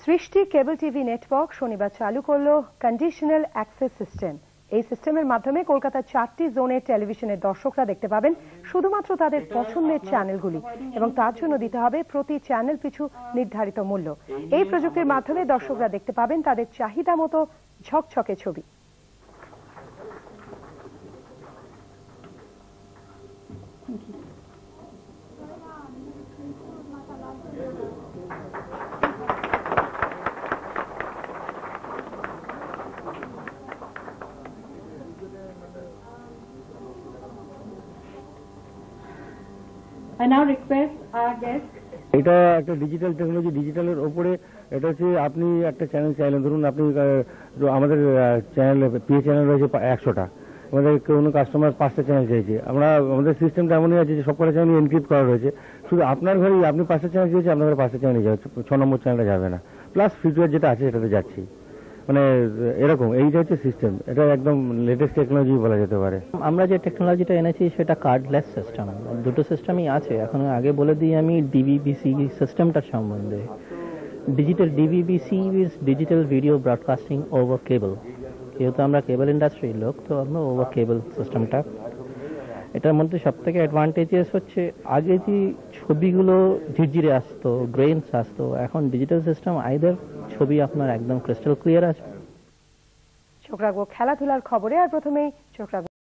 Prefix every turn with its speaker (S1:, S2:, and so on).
S1: সৃষ্টি cable TV network শনিবার চালু করল কন্ডিশনাল অ্যাক্সেস সিস্টেম। এই সিস্টেমের মাধ্যমে কলকাতার 4টি জোনের টেলিভিশনের দর্শকরা দেখতে পাবেন শুধুমাত্র তাদের পছন্দের চ্যানেলগুলি এবং তার জন্য দিতে হবে প্রতি চ্যানেল পিছু নির্ধারিত মূল্য। এই প্রযুক্তির মাধ্যমে দর্শকরা দেখতে পাবেন তাদের চাহিদা মতো ঝকঝকে ছবি।
S2: I now request our guest.
S3: এটা একটা ডিজিটাল টেকনোলজি, ডিজিটালের উপরে এটা হচ্ছে আপনি একটা চ্যানেল চাইলেন, ধরুন আপনি আমাদের চ্যানেল পিএ চ্যানেল রয়েছে 100টা, আমাদের কোনো কাস্টমার 5টা চ্যানেল চাইছে, আমাদের সিস্টেমটা এমনই আছে যে সবকটা চ্যানেল এনক্রিপ্ট করা রয়েছে। শুধু আপনার ঘরেই আপনি 5টা চ্যানেল চেয়েছে, আপনার ঘরে 5টা চ্যানেল যাবে, 6 নম্বর চ্যানেলটা যাবে না। প্লাস ফিচার যেটা আছে সেটাতে যাচ্ছি, মানে এরকম এইটা হচ্ছে সিস্টেম। এটা একদম লেটেস্ট টেকনোলজি বলা যেতে পারে।
S4: আমরা যে টেকনোলজিটা এনেছি সেটা কার্ডলেস সিস্টেম। দুটো সিস্টেমই আছে। এখন আগে বলে দিই আমি ডিভিবিসি সিস্টেমটার সম্বন্ধে। Digital DVBC is digital video broadcasting over cable. যেহেতু আমরা কেবল ইন্ডাস্ট্রির লোক, তো আমরা ওভার কেবল সিস্টেমটা। এটার মধ্যে সব থেকে অ্যাডভান্টেজেস হচ্ছে আগে যে ছবিগুলো ঝিরঝিরে আসতো, গ্রেনস আসতো, এখন ডিজিটাল সিস্টেম আইদার ছবি আপনার একদম ক্রিস্টাল ক্লিয়ার আছে।
S1: চোখ রাখবো খেলাধুলার খবরে, আর প্রথমেই চোখ রাখবো